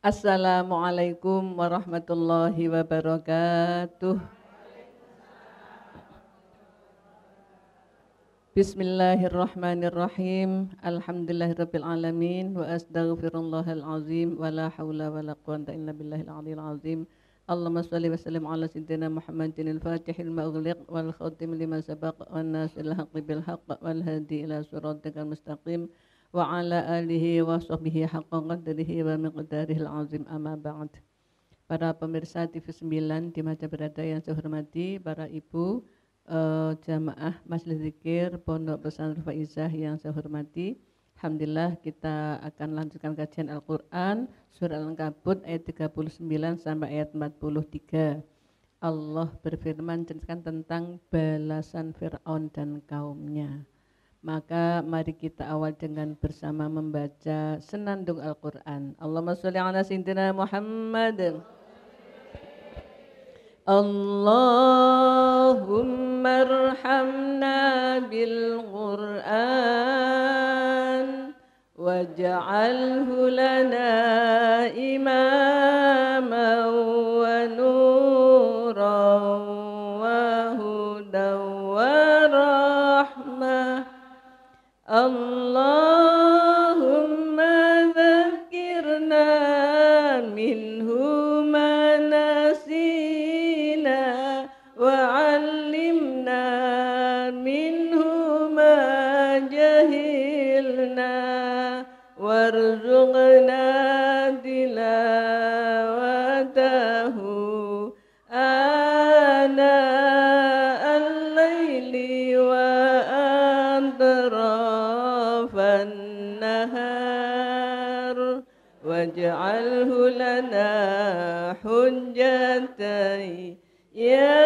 Assalamualaikum warahmatullahi wabarakatuh. Bismillahirrahmanirrahim. Alhamdulillahirabbil alamin wa astaghfirullahal azim wa la haula wa la quwwata illa billahil aliyil azim. Allahumma shalli wa sallim ala sayyidina Muhammadin al-fatihil maghliq wal khatim lima sabaq wan nasil haqqi bil haqq wal hadi ila siratikal mustaqim wa ala alihi wa sahbihi haqqa qadrihi wa miqdarihil azim, amma ba'd. Para pemirsa TV 9 di mana berada yang saya hormati, para ibu jamaah Majelis Zikir Pondok Pesantren Faizah yang saya hormati, alhamdulillah kita akan lanjutkan kajian Al-Qur'an surah Al-Ankabut ayat 39 sampai ayat 43. Allah berfirman menceritakan tentang balasan Fir'aun dan kaumnya. Maka mari kita awal dengan bersama membaca senandung Al-Qur'an. Allahumma sholli ala sayyidina Muhammad. Allahumma arhamna bil Qur'an waj'alhu lana imaman wa nuran wa hudan wa rahmah. Allahumma dzakirna minhu ma nasina wa'allimna minhu ma jahilna warzuqna tilawatahu ana al-laili wa antarafan nahar waj'alhu lana hujjatai ya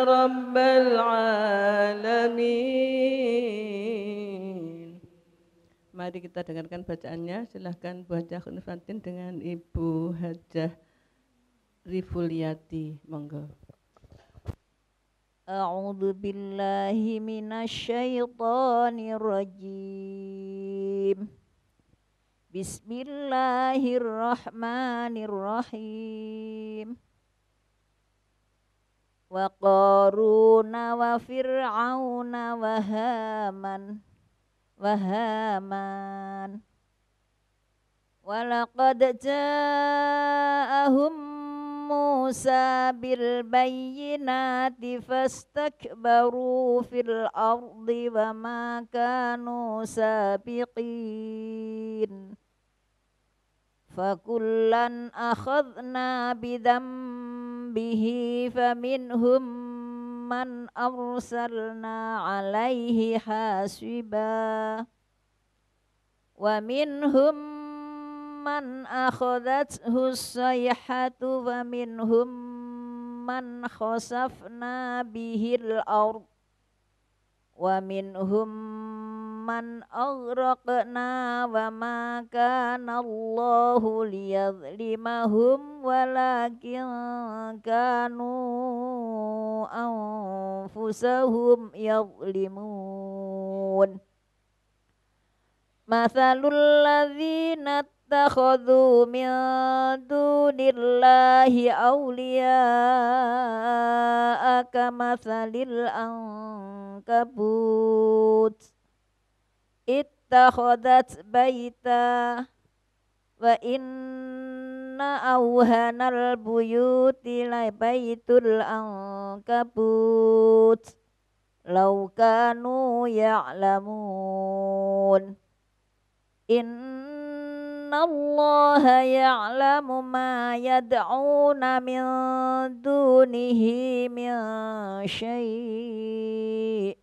rabbal alamin. Mari kita dengarkan bacaannya. Silahkan Bu Hajah Khunifatin dengan Ibu Hajah Rifuliati, monggo. A'udzu billahi minasyaitonir rajim. Bismillahirrahmanirrahim. Wa qaruna wa fir'auna wa haman wa laqad ja'ahum Musa bil bayyinati fastakbaru fil ardi wa ma kanu sabiqin fakullan akhadna bidambihi faminhum man arsalna alaihi hasiba wa minhum man akhadathu as-sayhatu wa minhum man khasafna bihil ard wa minhum man aghraqna wa ma kana Allahu liyadhlimahum walakin kanu anfusahum yadhlimun. Mathalul ladzina ittakhadhu min dunillahi awliya'a kamathalil ankabut ittakhadat baita wa inna awhanal buyuti la baitul ankabut law kanu ya'lamun. Innallaha ya'lamu ma yad'una min dunihi min syai'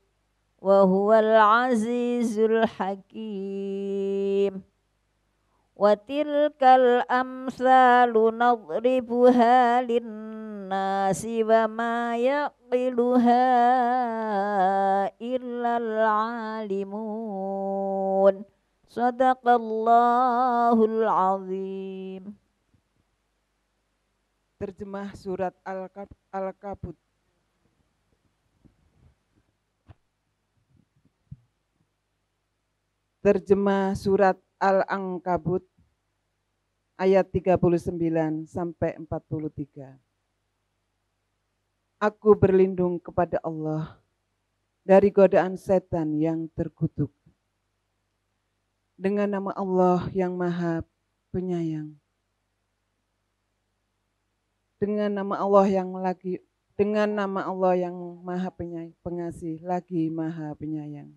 wa huwal azizul hakim. Wa tilkal amsalu nadribuha linnasi wa ma yaqiluha illal alimun. Sadaqallahul azim. Terjemah surat Al-Kabut. Terjemah surat Al-Ankabut ayat 39 sampai 43. Aku berlindung kepada Allah dari godaan setan yang terkutuk. Dengan nama Allah yang Maha Penyayang. Dengan nama Allah yang Maha Pengasih lagi Maha Penyayang.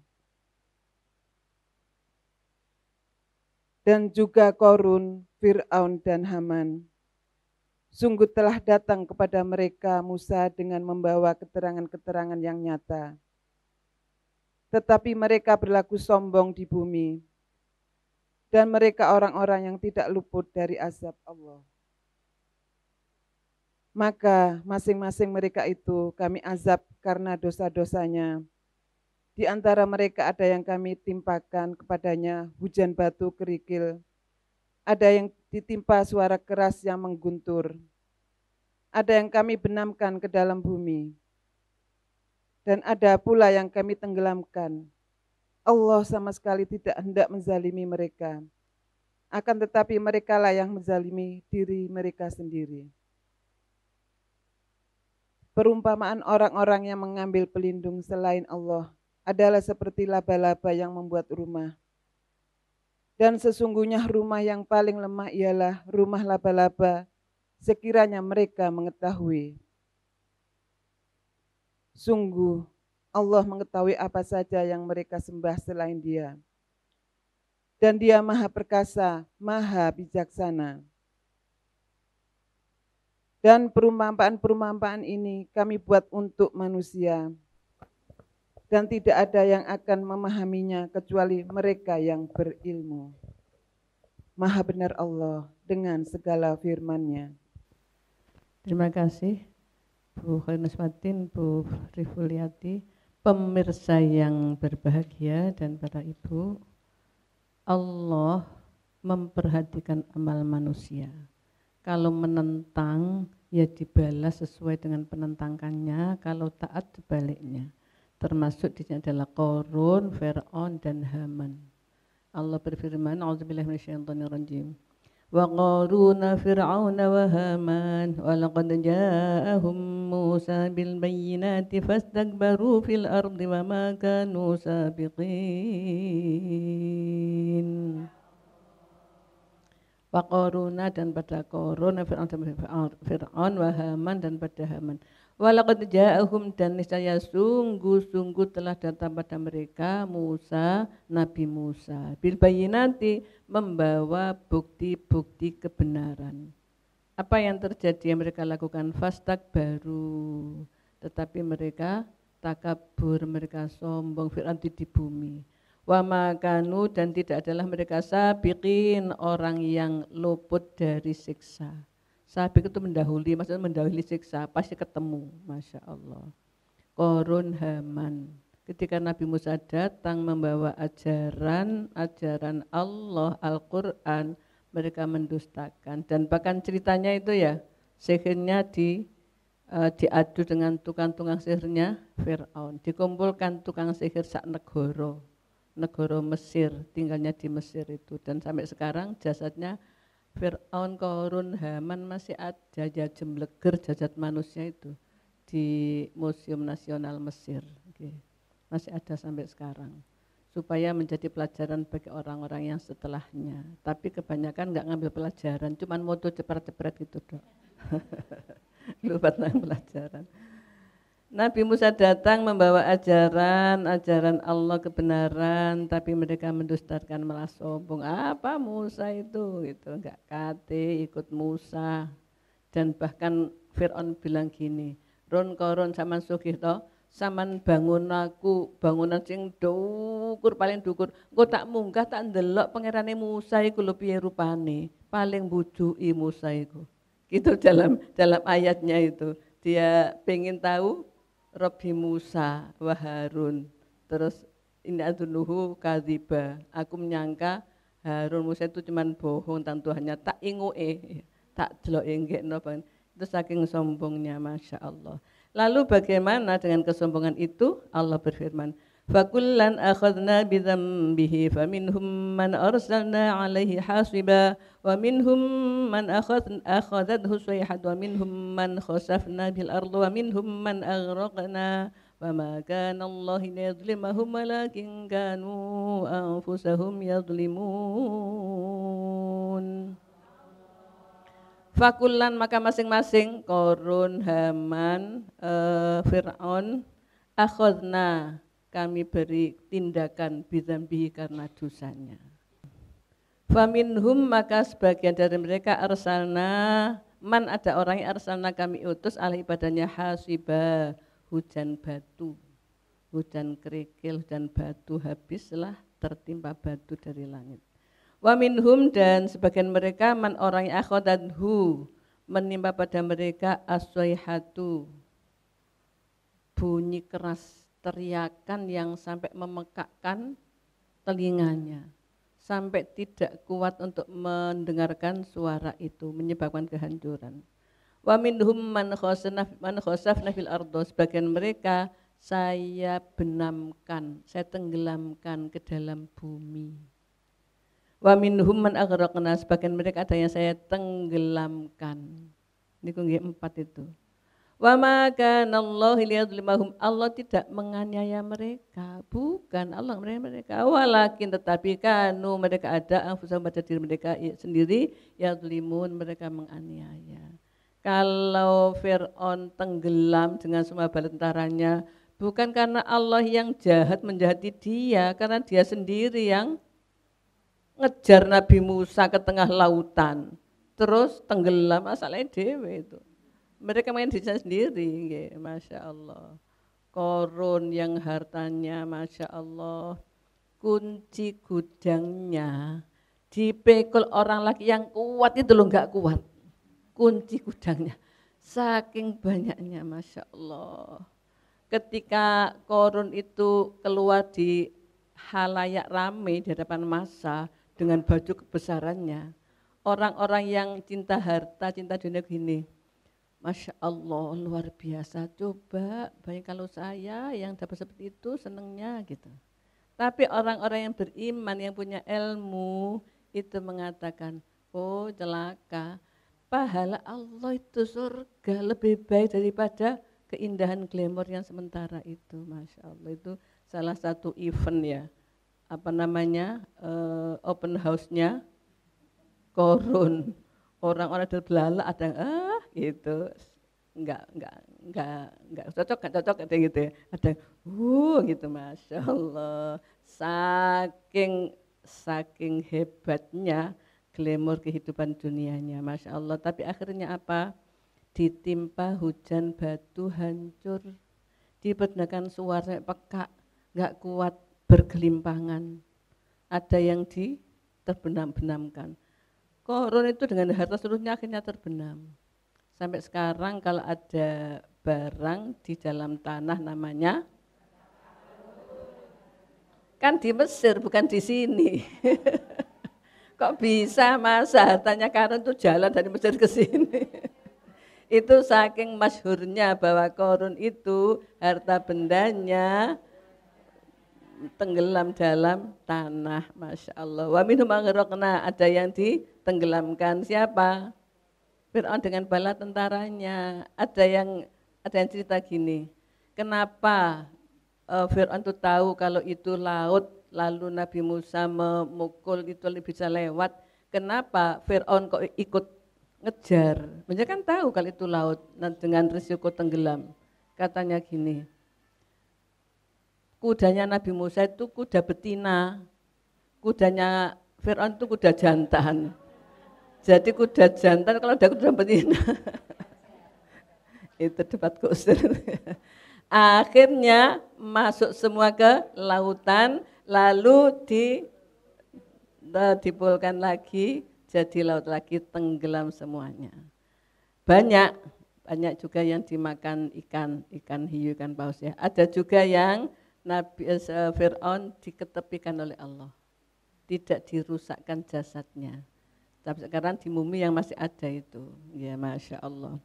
Dan juga Korun, Fir'aun dan Haman. Sungguh telah datang kepada mereka Musa dengan membawa keterangan-keterangan yang nyata. Tetapi mereka berlaku sombong di bumi. Dan mereka orang-orang yang tidak luput dari azab Allah. Maka masing-masing mereka itu kami azab karena dosa-dosanya. Di antara mereka ada yang kami timpakan kepadanya hujan batu kerikil. Ada yang ditimpa suara keras yang mengguntur. Ada yang kami benamkan ke dalam bumi. Dan ada pula yang kami tenggelamkan. Allah sama sekali tidak hendak menzalimi mereka. Akan tetapi merekalah yang menzalimi diri mereka sendiri. Perumpamaan orang-orang yang mengambil pelindung selain Allah adalah seperti laba-laba yang membuat rumah. Dan sesungguhnya rumah yang paling lemah ialah rumah laba-laba sekiranya mereka mengetahui. Sungguh Allah mengetahui apa saja yang mereka sembah selain Dia. Dan Dia Maha Perkasa, Maha Bijaksana. Dan perumpamaan-perumpamaan ini kami buat untuk manusia. Dan tidak ada yang akan memahaminya kecuali mereka yang berilmu. Maha benar Allah dengan segala firman-Nya. Terima kasih Bu Khairnaswatin, Bu Rifuliati, pemirsa yang berbahagia dan para ibu. Allah memperhatikan amal manusia. Kalau menentang, ya dibalas sesuai dengan penentangannya. Kalau taat, sebaliknya. Termasuk di sini adalah Korun, Fir'aun, dan Haman. Allah berfirman, A'udzubillahi minasyaitonirrajim. Wa qaruna fir'auna wa haman wa laqad ja'ahum Musa bil bayyinati fastakbaru fil ardi wa ma kanu sabiqin. Wa Qaruna dan pada Qarun, Fir'aun, wa Haman dan pada Haman. Wa laqad ja'ahum dan niscaya sungguh-sungguh telah datang pada mereka Musa, Nabi Musa. Bil bayyinati membawa bukti-bukti kebenaran. Apa yang terjadi yang mereka lakukan? Fastakbaru. Tetapi mereka takabur, mereka sombong, Fir'aun di bumi. Wa makanu dan tidak adalah mereka sabiqin, orang yang luput dari siksa. Sabiq itu mendahului, maksudnya mendahului siksa, pasti ketemu, Masya Allah. Korun Haman, ketika Nabi Musa datang membawa ajaran Allah, Al-Quran, mereka mendustakan. Dan bahkan ceritanya itu ya, sihirnya diadu dengan tukang-tukang sihirnya Fir'aun. Dikumpulkan tukang sihir sak negara Mesir, tinggalnya di Mesir itu, dan sampai sekarang jasadnya Fir'aun, Korun, Haman masih ada, ya jembleger jasad manusia itu di Museum Nasional Mesir. Oke. Masih ada sampai sekarang, supaya menjadi pelajaran bagi orang-orang yang setelahnya. Tapi kebanyakan nggak ngambil pelajaran, cuman moto jepret-jepret gitu dok. Lupa tentang pelajaran. Nabi Musa datang membawa ajaran Allah kebenaran, tapi mereka mendustakan, malah sombong. Apa Musa itu? Gitu, enggak kate ikut Musa. Dan bahkan Fir'aun bilang gini, Ron koron saman sugih to, saman bangun aku bangunan sing dukur paling dukur. Engko tak munggah tak ndelok pangerane Musa iku lho piye rupane, paling bujuki Musa iku. Gitu dalam ayatnya itu. Dia pengen tahu Rabbi Musa wa Harun. Terus ini adunuhu kadhiba. Aku menyangka Harun Musa itu cuman bohong tentang Tuhannya. Tak ingoe, tak delok enggekno ban. Itu saking sombongnya, Masya Allah. Lalu bagaimana dengan kesombongan itu? Allah berfirman, فكلا أخذنا بذنبه فمنهم من أرسلنا عليه حاصبا ومنهم من أخذته الصيحة ومنهم من خسفنا بالأرض ومنهم من أغرقنا وما كان الله ليظلمهم ولكن كانوا أنفسهم يظلمون. Fakulan maka masing-masing Korun, Haman, Fir'aun, akhadna kami beri tindakan bidzambihi karena dosanya. Faminhum maka sebagian dari mereka arsalna man ada orang yang arsalna kami utus alaihi padanya hasiba hujan batu, hujan kerikil, hujan batu habislah tertimpa batu dari langit. Wa minhum dan sebagian mereka man orang yang akhadathu menimpa pada mereka as-sayhatu bunyi keras teriakan yang sampai memekakkan telinganya sampai tidak kuat untuk mendengarkan suara itu menyebabkan kehancuran. Wa minhum man khasafna fil ardo sebagian mereka saya benamkan, saya tenggelamkan ke dalam bumi. Wa minhum man aghraqna sebagian mereka ada yang saya tenggelamkan. Ini kunggih 4 itu. Wa ma kana Allah liyadzlimahum Allah tidak menganiaya mereka, bukan Allah mereka. Walakin tetapi kanu mereka ada anfusahum pada diri mereka sendiri yadzlimun mereka menganiaya. Kalau Fir'aun tenggelam dengan semua bala tentaranya bukan karena Allah yang jahat menjahati dia, karena dia sendiri yang ngejar Nabi Musa ke tengah lautan, terus tenggelam asalnya dewe itu. Mereka main diri sendiri, ya, Masya Allah. Korun yang hartanya, Masya Allah, kunci gudangnya dipikul orang lagi yang kuat itu loh, nggak kuat. Kunci gudangnya, saking banyaknya, Masya Allah. Ketika Korun itu keluar di halayak ramai di hadapan massa, dengan baju kebesarannya, orang-orang yang cinta harta, cinta dunia gini, Masya Allah luar biasa, coba banyak kalau saya yang dapat seperti itu senengnya gitu. Tapi orang-orang yang beriman, yang punya ilmu itu mengatakan, oh celaka, pahala Allah itu surga lebih baik daripada keindahan glamor yang sementara itu. Masya Allah itu salah satu event ya. Apa namanya open house-nya Korun, orang-orang dari Belala ada yang gitu, enggak cocok ada gitu ya, ada gitu, Masya Allah, saking hebatnya glamor kehidupan dunianya, Masya Allah. Tapi akhirnya apa? Ditimpa hujan batu hancur, diperdengarkan suara pekak, enggak kuat, bergelimpangan, ada yang terbenam-benamkan. Korun itu dengan harta seluruhnya akhirnya terbenam. Sampai sekarang kalau ada barang di dalam tanah namanya, kan di Mesir bukan di sini. Kok bisa masa hartanya Korun itu jalan dari Mesir ke sini? Itu saking masyhurnya bahwa Korun itu harta bendanya tenggelam dalam tanah, Masya Allah. Wa minhum aghraqna ada yang ditenggelamkan. Siapa? Fir'aun dengan bala tentaranya. Ada yang cerita gini, kenapa Fir'aun itu tahu kalau itu laut, lalu Nabi Musa memukul itu bisa lewat. Kenapa Fir'aun kok ikut ngejar? Mereka kan tahu kalau itu laut dengan risiko tenggelam. Katanya gini, kudanya Nabi Musa itu kuda betina, kudanya Fir'aun itu kuda jantan. Jadi kuda jantan kalau ada kuda betina, itu debat kusir. Akhirnya masuk semua ke lautan, lalu dipulkan lagi, jadi laut lagi, tenggelam semuanya. Banyak juga yang dimakan ikan hiu, ikan paus ya. Ada juga yang Nabi Fir'aun diketepikan oleh Allah, tidak dirusakkan jasadnya. Tapi sekarang di mumi yang masih ada itu, ya Masya Allah,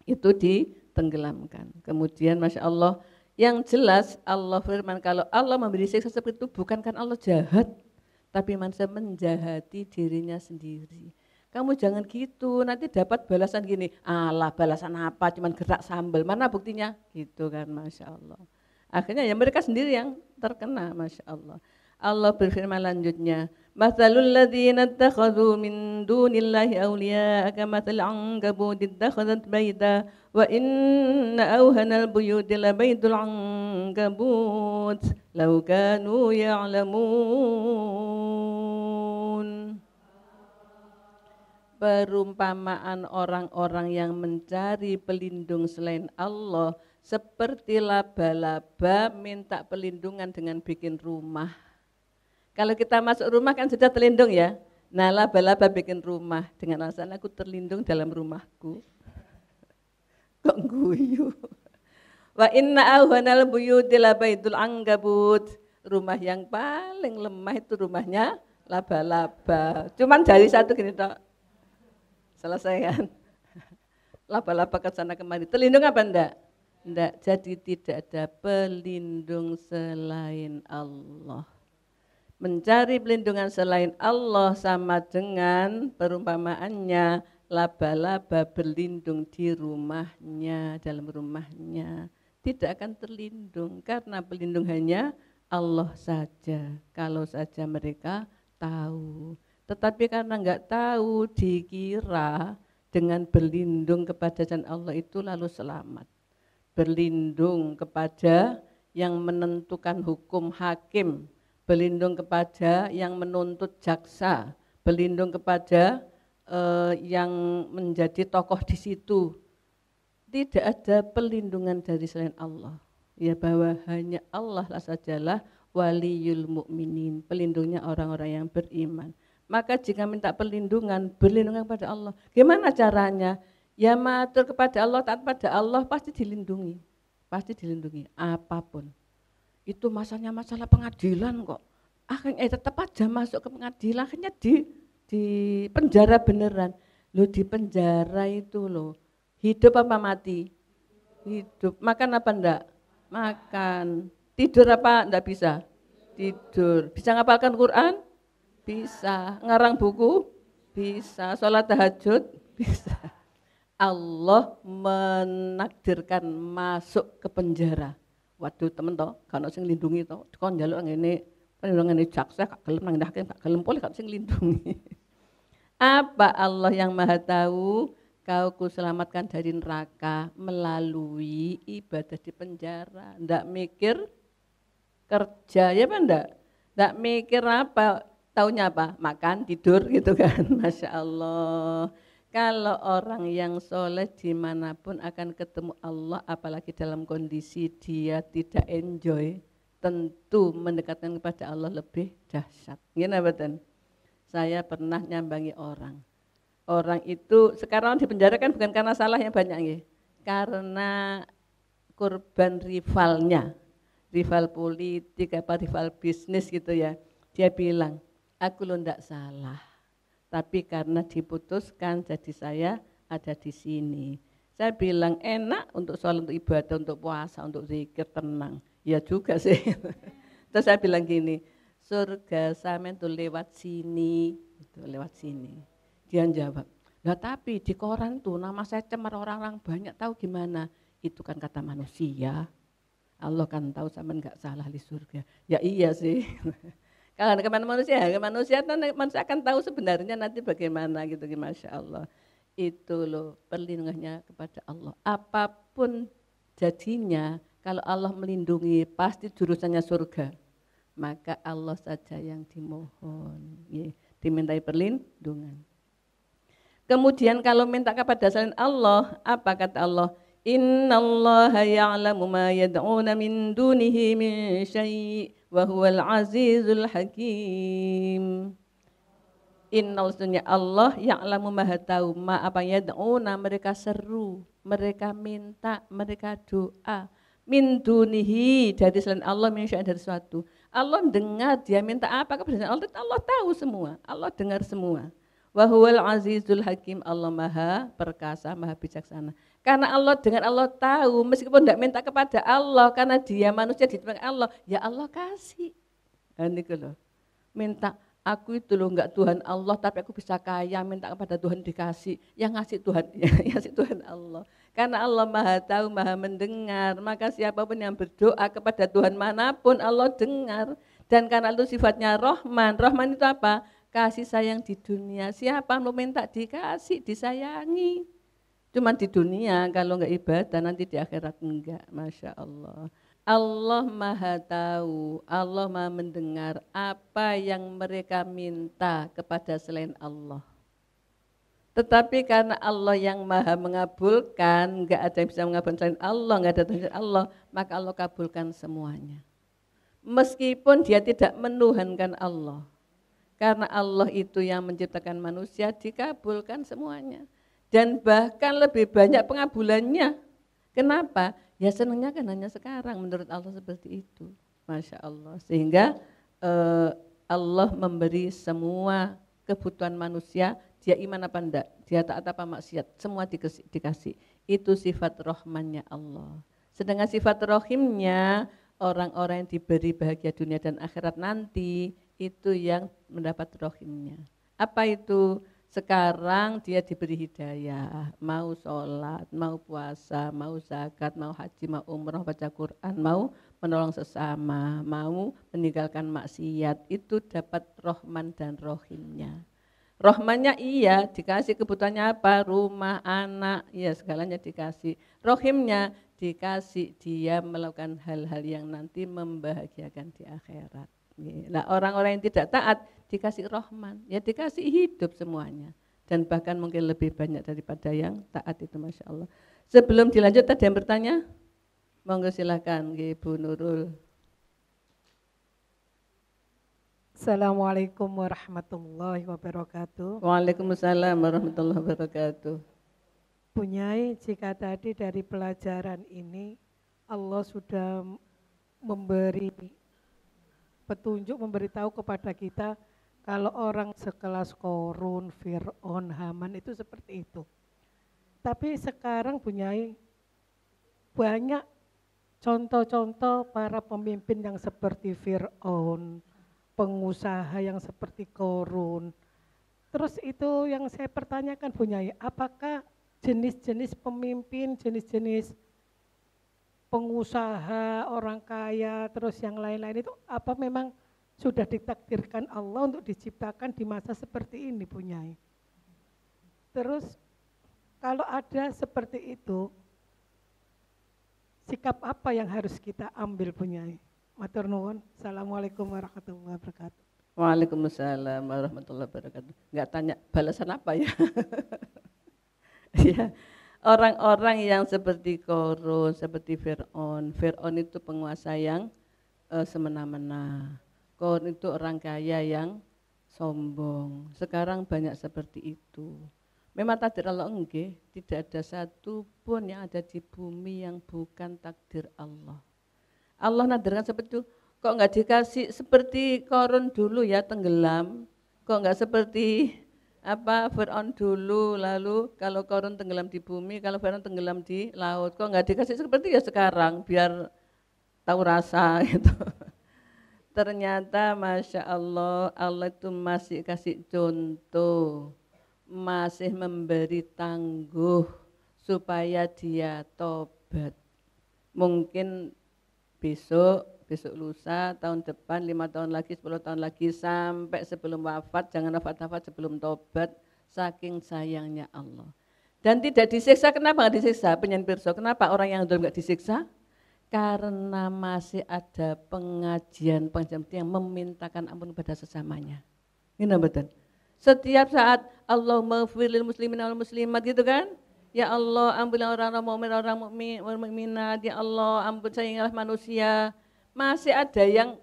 itu ditenggelamkan. Kemudian Masya Allah Yang jelas Allah firman kalau Allah memberi siksa seperti itu bukan karena Allah jahat, tapi manusia menjahati dirinya sendiri. Kamu jangan gitu, nanti dapat balasan gini, alah balasan apa, cuman gerak sambal, mana buktinya? Gitu kan, Masya Allah. Akhirnya ya mereka sendiri yang terkena, Masya Allah. Allah berfirman lanjutnya, Mathalul ladzina ittakhadhu min dunillahi awliya'a kamathal 'ankabut ittakhadhat baita wa inna awhanal buyuti labaitul 'ankabut law kanu ya'lamun. Perumpamaan orang-orang yang mencari pelindung selain Allah seperti laba-laba minta pelindungan dengan bikin rumah. Kalau kita masuk rumah kan sudah terlindung ya. Nah laba-laba bikin rumah dengan alasan aku terlindung dalam rumahku. Kok guyu? Wa inna awhanal buyuti labaitul ankabut. Rumah yang paling lemah itu rumahnya laba-laba. Cuman jari satu gini tok. Selesai kan? Laba-laba ke sana kemari. Terlindung apa enggak? Enggak. Jadi tidak ada pelindung selain Allah. Mencari pelindungan selain Allah sama dengan perumpamaannya laba-laba berlindung di rumahnya, dalam rumahnya. Tidak akan terlindung karena pelindung hanya Allah saja. Kalau saja mereka tahu. Tetapi karena enggak tahu, dikira dengan berlindung kepada jalan Allah itu lalu selamat. Berlindung kepada yang menentukan hukum hakim, berlindung kepada yang menuntut jaksa, berlindung kepada yang menjadi tokoh di situ. Tidak ada perlindungan dari selain Allah. Ya bahwa hanya Allah lah sajalah waliyul mu'minin, pelindungnya orang-orang yang beriman. Maka jika minta perlindungan, berlindungan kepada Allah. Gimana caranya? Ya matur kepada Allah, taat pada Allah pasti dilindungi. Pasti dilindungi apapun. Itu masalahnya masalah pengadilan kok. Akhirnya tetap aja masuk ke pengadilan, akhirnya di penjara beneran. Loh di penjara itu loh, hidup apa mati? Hidup. Makan apa enggak? Makan. Tidur apa enggak bisa? Tidur. Bisa ngapalkan Quran? Bisa. Ngarang buku? Bisa. Sholat tahajud? Bisa. Allah menakdirkan masuk ke penjara. Waduh temen toh, kalau sing lindungi toh, kon njaluk ngene, perlindungan jaksa gak gelem nang hakim gak gelem pole gak sing lindungi. Apa Allah yang Maha Tahu? Kau kuselamatkan dari neraka melalui ibadah di penjara. Ndak mikir kerja ya Pak ndak? Ndak mikir apa? Taunya apa? Makan, tidur gitu kan. Masya Allah. Kalau orang yang soleh dimanapun akan ketemu Allah, apalagi dalam kondisi dia tidak enjoy, tentu mendekatkan kepada Allah lebih dahsyat. Gini betul. Saya pernah nyambangi orang. Orang itu sekarang di penjara kan bukan karena salahnya banyak ya, karena korban rivalnya, rival politik apa rival bisnis gitu ya. Dia bilang, aku lo ndak salah. Tapi karena diputuskan jadi saya ada di sini. Saya bilang enak untuk sholat, untuk ibadah, untuk puasa, untuk zikir, tenang. Ya juga sih. Terus saya bilang gini, surga sampean tuh lewat sini, gitu, lewat sini. Dia jawab, nah tapi di koran tuh nama saya cemar orang-orang banyak tahu gimana. Itu kan kata manusia. Allah kan tahu sampean nggak salah di surga. Ya iya sih. Kalau ke manusia manusia akan tahu sebenarnya nanti bagaimana gitu, Masya Allah. Itu loh perlindungannya kepada Allah. Apapun jadinya, kalau Allah melindungi pasti jurusannya surga. Maka Allah saja yang dimohon, dimintai perlindungan. Kemudian kalau minta kepada selain Allah, apa kata Allah? Innallaha ya'lamu ma yad'una min dunihi min syai' wa huwal azizul hakim. Innal sunnya Allah ya'lamu maha tahu ma apa yad'una mereka seru, mereka minta, mereka doa. Min dunihi dari selain Allah min syai' dari suatu. Allah dengar dia minta apa kepada Allah, Allah tahu semua, Allah dengar semua. Wa huwal azizul hakim, Allah maha perkasa, maha bijaksana. Karena Allah dengan Allah tahu, meskipun tidak minta kepada Allah, karena dia manusia diciptakan Allah, ya Allah kasih. Ini loh, minta aku itu loh enggak Tuhan Allah, tapi aku bisa kaya, minta kepada Tuhan dikasih. Yang ngasih Tuhan, yang ngasih Tuhan Allah. Karena Allah Maha tahu, Maha mendengar, maka siapapun yang berdoa kepada Tuhan manapun Allah dengar. Dan karena itu sifatnya Rahman. Rahman itu apa? Kasih sayang di dunia. Siapa mau minta dikasih, disayangi. Cuma di dunia, kalau enggak ibadah nanti di akhirat enggak. Masya Allah. Allah Maha tahu, Allah Maha mendengar apa yang mereka minta kepada selain Allah. Tetapi karena Allah yang Maha mengabulkan, enggak ada yang bisa mengabulkan selain Allah, enggak ada selain Allah, maka Allah kabulkan semuanya. Meskipun dia tidak menuhankan Allah. Karena Allah itu yang menciptakan manusia, dikabulkan semuanya. Dan bahkan lebih banyak pengabulannya. Kenapa? Ya senangnya kan hanya sekarang, menurut Allah seperti itu. Masya Allah. Sehingga Allah memberi semua kebutuhan manusia, dia iman apa enggak, dia taat apa maksiat, semua dikasih. Itu sifat rahmannya Allah. Sedangkan sifat rahimnya, orang-orang yang diberi bahagia dunia dan akhirat nanti, itu yang mendapat rahimnya. Apa itu? Sekarang dia diberi hidayah, mau sholat, mau puasa, mau zakat, mau haji, mau umrah, baca Quran, mau menolong sesama, mau meninggalkan maksiat, itu dapat rahman dan rahimnya. Rahmannya iya, dikasih kebutuhannya apa, rumah, anak, ya segalanya dikasih. Rahimnya dikasih dia melakukan hal-hal yang nanti membahagiakan di akhirat. Nah, orang-orang yang tidak taat dikasih rahman, ya dikasih hidup semuanya. Dan bahkan mungkin lebih banyak daripada yang taat itu, Masya Allah. Sebelum dilanjut, ada yang bertanya? Monggo silakan, Ibu Nurul. Assalamualaikum warahmatullahi wabarakatuh. Waalaikumsalam warahmatullahi wabarakatuh. Punyai, jika tadi dari pelajaran ini Allah sudah memberi petunjuk, memberitahu kepada kita kalau orang sekelas Korun, Fir'aun, Haman itu seperti itu. Tapi sekarang Punyai banyak contoh-contoh para pemimpin yang seperti Fir'aun, pengusaha yang seperti Korun. Terus itu yang saya pertanyakan Punyai, apakah jenis-jenis pemimpin, jenis-jenis pengusaha, orang kaya, terus yang lain-lain itu apa memang sudah ditakdirkan Allah untuk diciptakan di masa seperti ini Punyai? Terus kalau ada seperti itu, sikap apa yang harus kita ambil Punyai? Matur nuwun. Assalamualaikum warahmatullahi wabarakatuh. Waalaikumsalam warahmatullahi wabarakatuh. Enggak tanya balasan apa ya? Ya. Orang-orang yang seperti Korun, seperti Fir'aun. Fir'aun itu penguasa yang semena-mena. Korun itu orang kaya yang sombong. Sekarang banyak seperti itu. Memang takdir Allah enggak, tidak ada satu pun yang ada di bumi yang bukan takdir Allah. Allah nadirkan seperti itu. Kok enggak dikasih seperti Korun dulu ya tenggelam? Kok enggak seperti Fir'aun dulu, lalu kalau Korun tenggelam di bumi, kalau Fir'aun tenggelam di laut, kok enggak dikasih seperti ya sekarang, biar tahu rasa gitu. Ternyata Masya Allah, Allah itu masih kasih contoh, masih memberi tangguh supaya dia tobat. Mungkin besok lusa, tahun depan, 5 tahun lagi, 10 tahun lagi, sampai sebelum wafat, jangan wafat-wafat sebelum tobat, saking sayangnya Allah. Dan tidak disiksa, kenapa enggak disiksa? Penyanyi pirsa, kenapa orang yang enggak disiksa? Karena masih ada pengajian yang memintakan ampun kepada sesamanya. Ini betul. Setiap saat Allahumma firlil muslimin wal muslimat gitu kan? Ya Allah, ampunilah orang-orang mukmin, orang mukminat. Ya Allah, ampun sayangilah manusia. Masih ada yang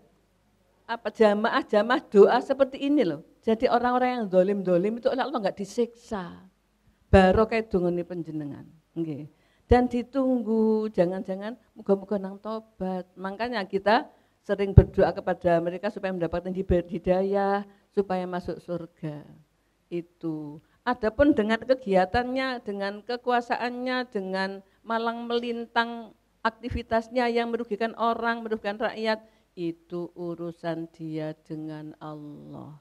jamaah doa seperti ini loh. Jadi orang-orang yang dolim itu oleh Allah enggak disiksa. Barokah dungane panjenengan. Nggih. Dan ditunggu, jangan-jangan moga-moga nang tobat. Makanya kita sering berdoa kepada mereka supaya mendapatkan hidayah, supaya masuk surga. Itu. Adapun dengan kegiatannya, dengan kekuasaannya, dengan malang melintang aktivitasnya yang merugikan orang, merugikan rakyat, itu urusan dia dengan Allah.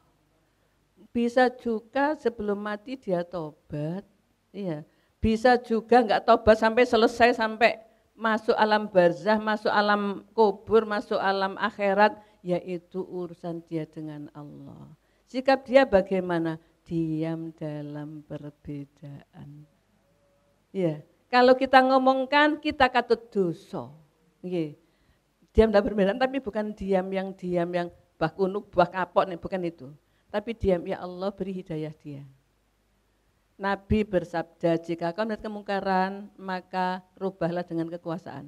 Bisa juga sebelum mati dia tobat, iya. Bisa juga enggak tobat sampai selesai, sampai masuk alam barzah, masuk alam kubur, masuk alam akhirat, yaitu urusan dia dengan Allah. Sikap dia bagaimana? Diam dalam perbedaan. Ya, kalau kita ngomongkan kita katut dosa. Nggih. Diam dalam perbedaan, tapi bukan diam yang bah kunuk, bah kapok nih, bukan itu. Tapi diam, ya Allah beri hidayah dia. Nabi bersabda, jika kau melihat kemungkaran, maka rubahlah dengan kekuasaan.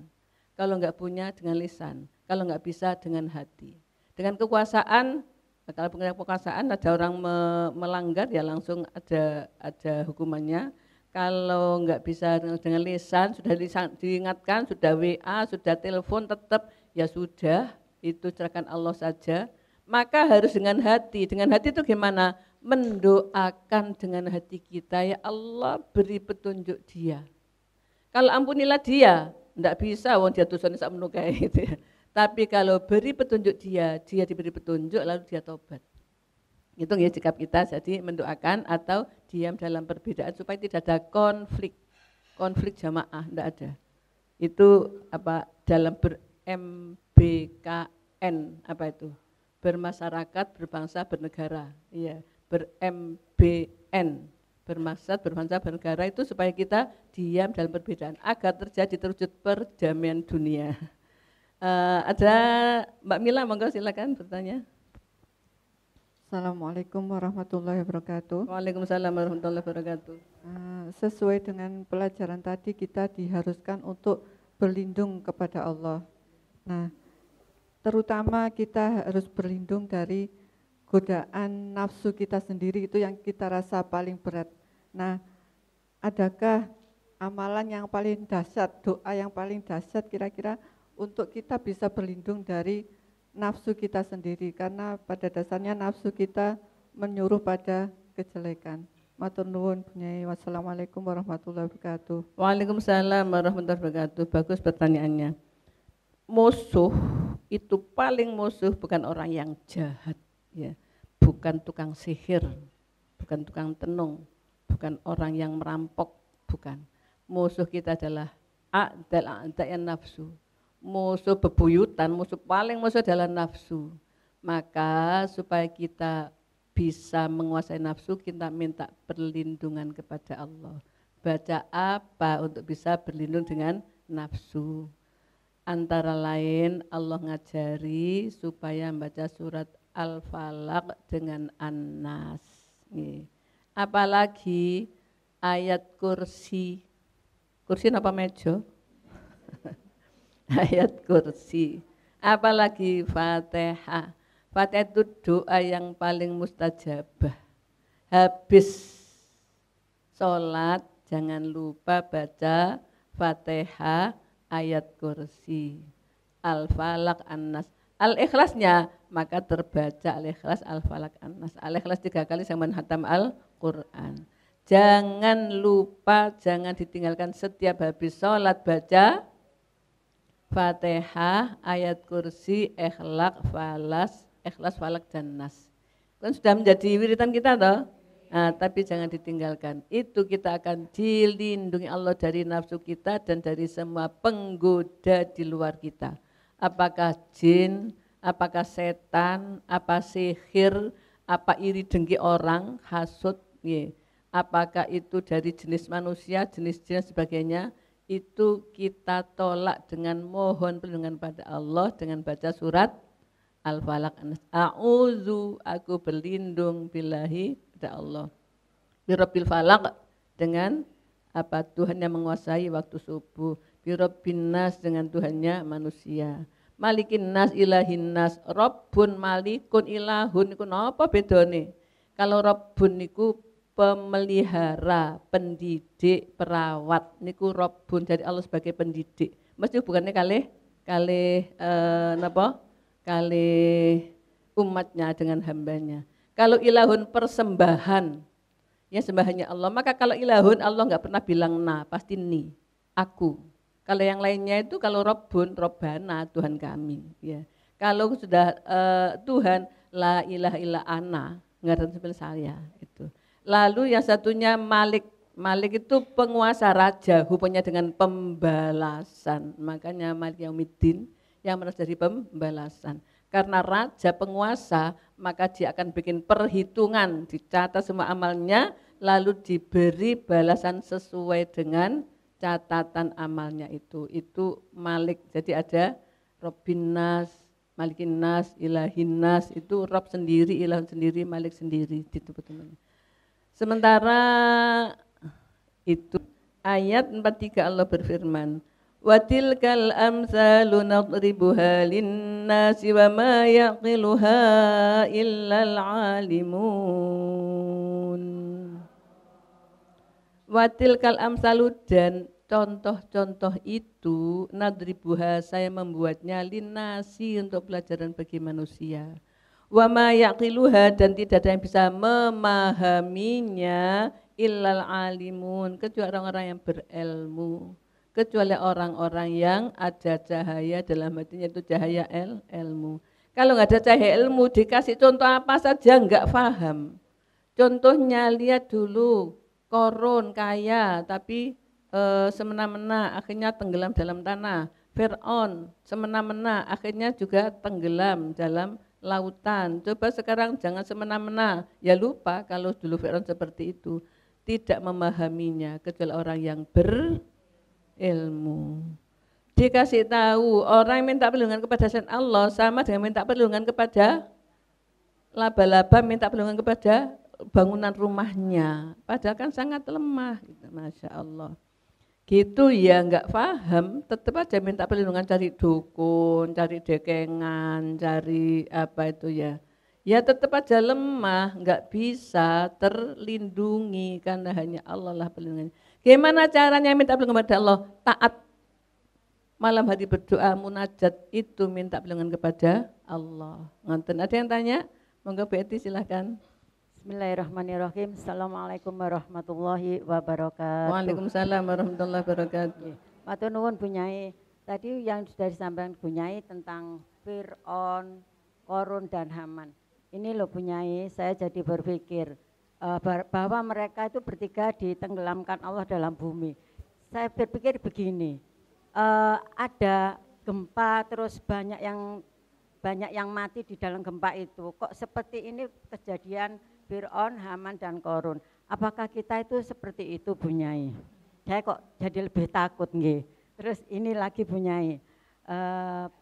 Kalau enggak punya dengan lisan, kalau enggak bisa dengan hati. Dengan kekuasaan, kalau punya kekuasaan ada orang melanggar ya langsung ada hukumannya. Kalau enggak bisa dengan lisan, sudah diingatkan, sudah WA, sudah telepon, tetap ya sudah, itu serahkan Allah saja. Maka harus dengan hati. Dengan hati itu gimana? Mendoakan dengan hati kita, ya Allah beri petunjuk dia. Kalau ampunilah dia, enggak bisa, wong dia dosanya sak menukai gitu ya. Tapi kalau beri petunjuk dia diberi petunjuk lalu dia tobat. Itu ya sikap kita, jadi mendoakan atau diam dalam perbedaan supaya tidak ada konflik jamaah, enggak ada. Itu apa dalam ber-MBKN, apa itu? Bermasyarakat, berbangsa, bernegara. Iya, ber-MBN, bermaksud berbangsa, bernegara, itu supaya kita diam dalam perbedaan agar terjadi terwujud perdamaian dunia. Ada Mbak Mila, monggo silakan bertanya. Assalamualaikum warahmatullahi wabarakatuh. Waalaikumsalam warahmatullahi wabarakatuh. Sesuai dengan pelajaran tadi, kita diharuskan untuk berlindung kepada Allah. Nah, terutama kita harus berlindung dari godaan nafsu kita sendiri, itu yang kita rasa paling berat. Nah, adakah amalan yang paling dahsyat, doa yang paling dahsyat kira-kira untuk kita bisa berlindung dari nafsu kita sendiri, karena pada dasarnya nafsu kita menyuruh pada kejelekan. Matur nuwun Bunyai. Wassalamualaikum warahmatullahi wabarakatuh. Waalaikumsalam warahmatullahi wabarakatuh. Bagus pertanyaannya. Musuh itu paling musuh bukan orang yang jahat, ya, bukan tukang sihir, bukan tukang tenung, bukan orang yang merampok, bukan. Musuh kita adalah a'dal nafsu. Musuh bebuyutan, paling musuh adalah nafsu. Maka supaya kita bisa menguasai nafsu, kita minta perlindungan kepada Allah. Baca apa untuk bisa berlindung dengan nafsu? Antara lain Allah ngajari supaya membaca surat Al-Falaq dengan An-Nas. Apalagi ayat kursi. Kursi apa meja? Ayat kursi, apalagi Fatihah. Fatihah itu doa yang paling mustajabah. Habis sholat jangan lupa baca Fatihah, ayat kursi, Al-Falaq, An-Nas. Al-Ikhlasnya maka terbaca Al-Ikhlas, Al-Falaq, An-Nas. Al-Ikhlas 3 kali sama hatam Al-Quran. Jangan lupa, jangan ditinggalkan setiap habis sholat baca Fatihah, ayat kursi, Ikhlas, Falaq, dan Nas. Kan sudah menjadi wiridan kita toh? Nah, tapi jangan ditinggalkan. Itu kita akan dilindungi Allah dari nafsu kita dan dari semua penggoda di luar kita. Apakah jin, apakah setan, apa sihir, apa iri dengki orang, hasud, apakah itu dari jenis manusia, jenis jin dan sebagainya. Itu kita tolak dengan mohon perlindungan pada Allah dengan baca surat Al-Falaq. A'udzu, aku berlindung billahi pada Allah. Birabbil falaq, dengan apa Tuhan yang menguasai waktu subuh. Birabbin nas, dengan Tuhannya manusia. Malikin nas, ilahin nas, Rabbun, malikun, ilahun, iku napa bedane? Kalau Rabbun niku pemelihara, pendidik, perawat, niku Rabbun, dari Allah sebagai pendidik. Mesti bukannya kalih umatnya dengan hambanya. Kalau ilahun persembahan, yang sembah hanya Allah. Maka kalau ilahun Allah nggak pernah bilang na, pasti ni, aku. Kalau yang lainnya itu kalau Rabbun, Rabbana, Tuhan kami. Ya. Kalau sudah Tuhan, la ilaha illa ana, nggak ada seperti saya. Itu. Lalu yang satunya Malik. Malik itu penguasa raja, hubungannya dengan pembalasan. Makanya Malik Yaumiddin yang merasa dari pembalasan. Karena raja penguasa, maka dia akan bikin perhitungan, dicatat semua amalnya, lalu diberi balasan sesuai dengan catatan amalnya itu. Itu Malik. Jadi ada Rabbin Nas, Malikin Nas, Ilahin Nas, itu Rabb sendiri, Ilahun sendiri, Malik sendiri. Itu betul-betul. Sementara itu ayat 43 Allah berfirman, wa tilkal amsalu nadribuha linnasi wa ma yaqiluha illal alimun. Wa tilkal amsalu, dan contoh-contoh itu nadribuha, saya membuatnya linnasi, untuk pelajaran bagi manusia. Wa ma yaqiluha, dan tidak ada yang bisa memahaminya illal alimun, kecuali orang-orang yang berilmu, kecuali orang-orang yang ada cahaya dalam hatinya, itu cahaya ilmu. Kalau nggak ada cahaya ilmu, dikasih contoh apa saja nggak paham. Contohnya lihat dulu, Korun kaya tapi semena-mena akhirnya tenggelam dalam tanah. Fir'aun semena-mena akhirnya juga tenggelam dalam lautan. Coba sekarang jangan semena-mena, ya lupa kalau dulu Fir'aun seperti itu. Tidak memahaminya kecuali orang yang berilmu. Dikasih tahu, orang yang minta perlindungan kepada selain Allah sama dengan minta perlindungan kepada laba-laba, minta perlindungan kepada bangunan rumahnya. Padahal kan sangat lemah, gitu. Masya Allah. Gitu ya, nggak paham, tetap aja minta perlindungan, cari dukun, cari dekengan, cari apa itu ya. Ya tetap aja lemah, nggak bisa terlindungi karena hanya Allah lah pelindungannya. Gimana caranya minta perlindungan kepada Allah? Taat, malam hari berdoa, munajat, itu minta perlindungan kepada Allah. Ngonten, ada yang tanya? Monggo Bu Eti silahkan. Bismillahirrahmanirrahim. Assalamualaikum warahmatullahi wabarakatuh. Waalaikumsalam warahmatullahi wabarakatuh. Matur nuwun Bu Nyai. Tadi yang sudah disampaikan Bu Nyai tentang Fir'aun, Korun dan Haman. Ini loh Bu Nyai, saya jadi berpikir bahwa mereka itu bertiga ditenggelamkan Allah dalam bumi. Saya berpikir begini, ada gempa terus banyak yang mati di dalam gempa itu. Kok seperti ini kejadian Fir'aun, Haman dan Korun. Apakah kita itu seperti itu Bu Nyai? Saya kok jadi lebih takut nggih. Terus ini lagi Bu Nyai,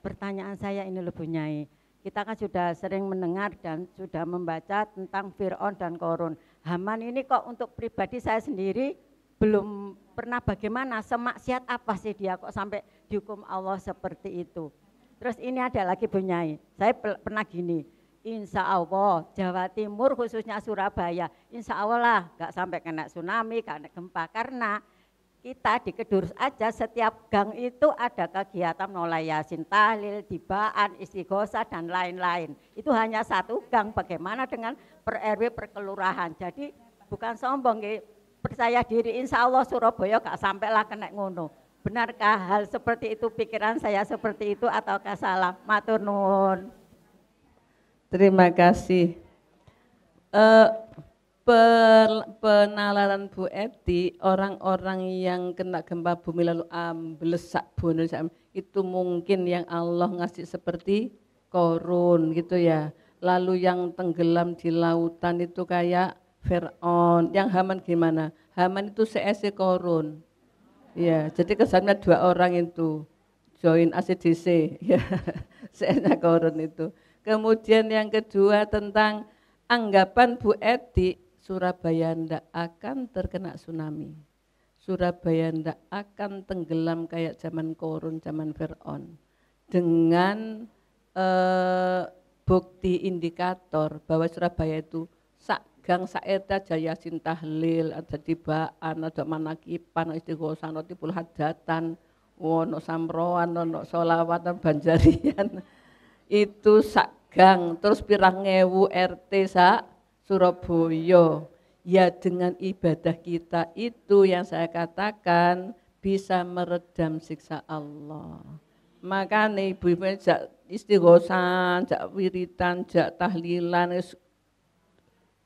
pertanyaan saya ini loh Bu Nyai. Kita kan sudah sering mendengar dan sudah membaca tentang Fir'aun dan Korun. Haman ini kok untuk pribadi saya sendiri belum pernah, bagaimana, semaksiat apa sih dia kok sampai dihukum Allah seperti itu. Terus ini ada lagi Bu Nyai, saya pernah gini, insya Allah Jawa Timur khususnya Surabaya, insya Allah lah gak sampai kena tsunami, kena gempa, karena kita di Kedurus aja setiap gang itu ada kegiatan mulai Yasin, tahlil, dibaan, istighosah dan lain-lain. Itu hanya satu gang, bagaimana dengan per RW per kelurahan. Jadi bukan sombong, percaya diri, insya Allah Surabaya gak sampailah kena ngono. Benarkah hal seperti itu, pikiran saya seperti itu ataukah salah? Matur nuwun. Terima kasih. Penalaran Bu Eti, orang-orang yang kena gempa bumi lalu ambles sak bono itu mungkin yang Allah ngasih seperti Korun gitu ya. Lalu yang tenggelam di lautan itu kayak Fir'aun. Yang Haman gimana? Haman itu CSC Korun. Ya, jadi kesannya dua orang itu join ACDC ya. CSC Korun itu. Kemudian yang kedua tentang anggapan Bu Eti, Surabaya ndak akan terkena tsunami. Surabaya ndak akan tenggelam kayak zaman Korun, zaman Fir'aun. Dengan bukti indikator bahwa Surabaya itu sak gang sak eta Yasin tahlil, ada tibaan, ada manakipan, istighosah, ada tipul hadatan, ono samroan, ono sholawatan, banjarian. Itu sak gang, terus pirang ngewu RT sak Surabaya, Ya dengan ibadah kita itu yang saya katakan bisa meredam siksa Allah. Makanya ibu-ibu jak istighosan, jak wiritan, jak tahlilan,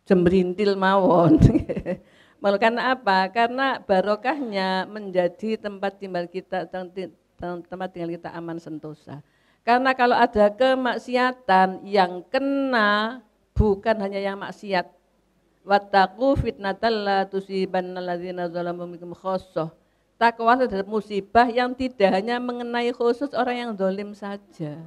jembrintil mawon. Karena apa? Karena barokahnya menjadi tempat tinggal kita, tempat tinggal kita aman sentosa. Karena kalau ada kemaksiatan yang kena bukan hanya yang maksiat. Wattaqu fitnatal la tusibanna alladzina zalamu minkum khassah. Takwa terhadap musibah yang tidak hanya mengenai khusus orang yang zalim saja.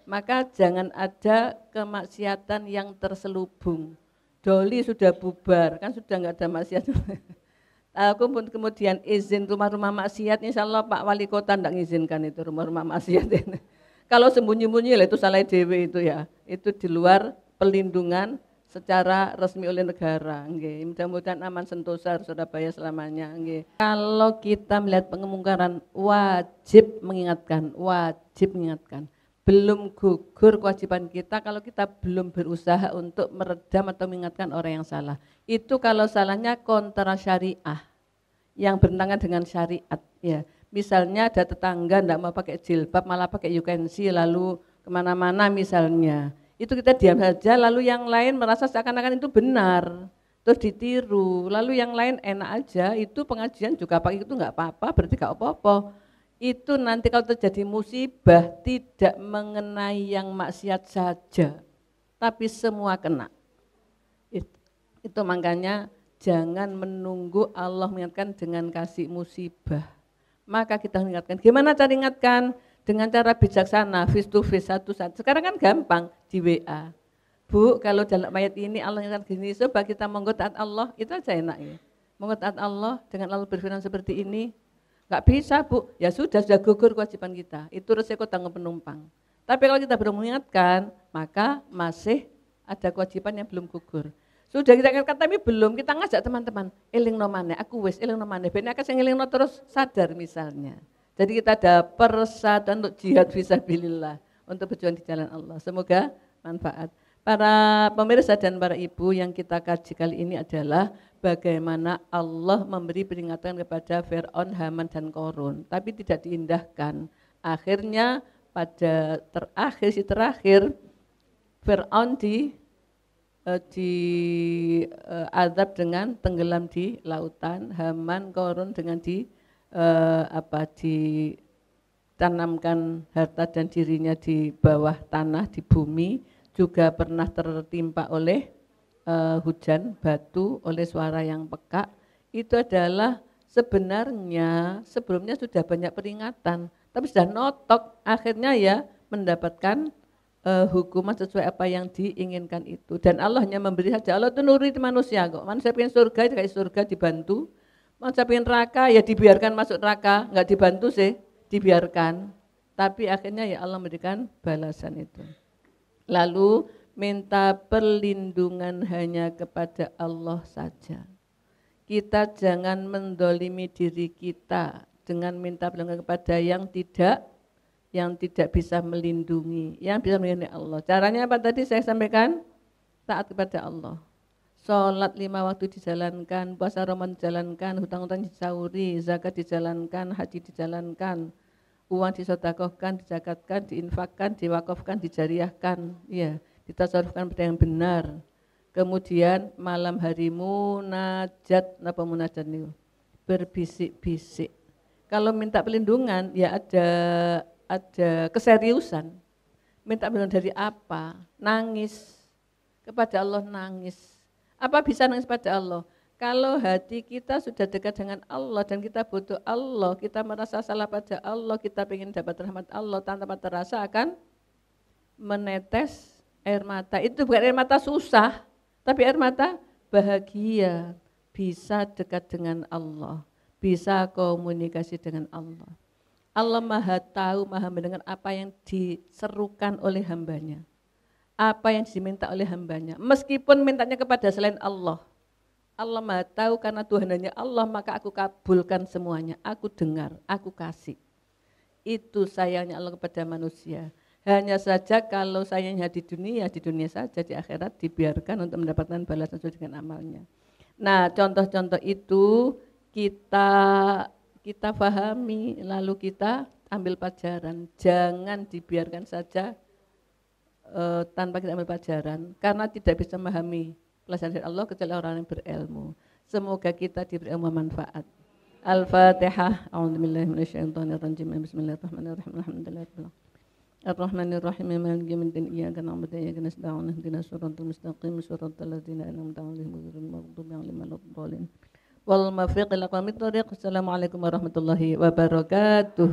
Maka jangan ada kemaksiatan yang terselubung. Doli sudah bubar, kan sudah enggak ada maksiat. Aku pun kemudian izin rumah-rumah maksiat, insya Allah Pak Wali Kota enggak mengizinkan itu rumah-rumah maksiat. Kalau sembunyi-sembunyi lah itu salah dewe itu ya, itu di luar pelindungan secara resmi oleh negara. Mudah-mudahan aman sentosa Surabaya selamanya. Kalau kita melihat kemungkaran wajib mengingatkan, belum gugur kewajiban kita kalau kita belum berusaha untuk meredam atau mengingatkan orang yang salah. Itu kalau salahnya kontra syariah, yang bertentangan dengan syariat. Ya, misalnya ada tetangga tidak mau pakai jilbab, malah pakai yukensi, lalu kemana-mana misalnya. Itu kita diam saja, lalu yang lain merasa seakan-akan itu benar, terus ditiru. Lalu yang lain enak aja, itu pengajian juga pakai itu enggak apa-apa, berarti enggak apa-apa. Itu nanti kalau terjadi musibah tidak mengenai yang maksiat saja, tapi semua kena. Itu makanya jangan menunggu Allah mengingatkan dengan kasih musibah. Maka kita mengingatkan, gimana cara ingatkan? Dengan cara bijaksana, face to face, satu-satu. Sekarang kan gampang di WA. Bu, kalau dalam ayat ini Allah ingatkan gini, coba kita monggo taat Allah, itu aja enak ya. Monggo taat Allah dengan Allah berfirman seperti ini. Enggak bisa Bu, ya sudah gugur kewajiban kita, itu resiko tanggung penumpang. Tapi kalau kita belum mengingatkan, maka masih ada kewajiban yang belum gugur. Sudah kita ingatkan tapi belum, kita ngajak teman-teman, eling no maneh, aku wis eling no maneh, ben akeh sing eling no terus sadar misalnya. Jadi kita ada persatuan untuk jihad fisabilillah, untuk berjuang di jalan Allah. Semoga manfaat. Para pemirsa dan para ibu, yang kita kaji kali ini adalah bagaimana Allah memberi peringatan kepada Fir'aun, Haman dan Qarun, tapi tidak diindahkan. Akhirnya pada terakhir Fir'aun azab dengan tenggelam di lautan, Haman, Qarun dengan ditanamkan harta dan dirinya di bawah tanah, di bumi, juga pernah tertimpa oleh hujan batu, oleh suara yang peka. Itu adalah sebenarnya sebelumnya sudah banyak peringatan, tapi sudah notok, akhirnya ya mendapatkan hukuman sesuai apa yang diinginkan itu. Dan Allah hanya memberi saja, Allah itu nurut manusia kok. Manusia pengen surga, dikasih surga, dibantu. Manusia pengen neraka, ya dibiarkan masuk neraka, enggak dibantu sih, dibiarkan. Tapi akhirnya ya Allah memberikan balasan itu. Lalu minta perlindungan hanya kepada Allah saja. Kita jangan mendolimi diri kita dengan minta perlindungan kepada yang tidak bisa melindungi, yang bisa melindungi Allah. Caranya apa tadi saya sampaikan? Taat kepada Allah. Sholat 5 waktu dijalankan, puasa Ramadan dijalankan, hutang-hutang disauri, zakat dijalankan, haji dijalankan, uang disedekahkan, dizakatkan, diinfakkan, diwakafkan, dijariahkan, ya, ditasarrufkan pada yang benar. Kemudian malam hari munajat, apa munajat itu? Berbisik-bisik. Kalau minta perlindungan ya ada keseriusan. Minta perlindungan dari apa? Nangis kepada Allah, nangis. Apa bisa nangis pada Allah? Kalau hati kita sudah dekat dengan Allah dan kita butuh Allah, kita merasa salah pada Allah, kita ingin dapat rahmat Allah, tanpa terasa akan menetes air mata. Itu bukan air mata susah, tapi air mata bahagia, bisa dekat dengan Allah, bisa komunikasi dengan Allah. Allah Maha tahu, Maha mendengar apa yang diserukan oleh hambanya, apa yang diminta oleh hambanya, meskipun mintanya kepada selain Allah. Allah Maha tahu, karena Tuhan hanya Allah, maka aku kabulkan semuanya, aku dengar, aku kasih. Itu sayangnya Allah kepada manusia. Hanya saja kalau sayangnya di dunia saja, di akhirat dibiarkan untuk mendapatkan balasan sesuai dengan amalnya. Nah, contoh-contoh itu kita pahami, lalu kita ambil pelajaran. Jangan dibiarkan saja tanpa kita ambil pelajaran, karena tidak bisa memahami pelajaran dari Allah kecuali orang yang berilmu. Semoga kita diberi ilmu manfaat. Al-Fatihah. A'udzubillahi minasyaitonirrajim. Bismillahirrahmanirrahim. Alhamdulillah. Ar-Rahmanir-Rahim. Maliki yaumiddin. Iyyaka na'budu wa iyyaka nasta'in. Ihdinas siratal mustaqim. Siratal ladzina an'amta 'alaihim ghairil maghdubi 'alaihim waladdallin. Wal muwaffiq ila aqwamit thoriq. Assalamualaikum warahmatullahi wabarakatuh.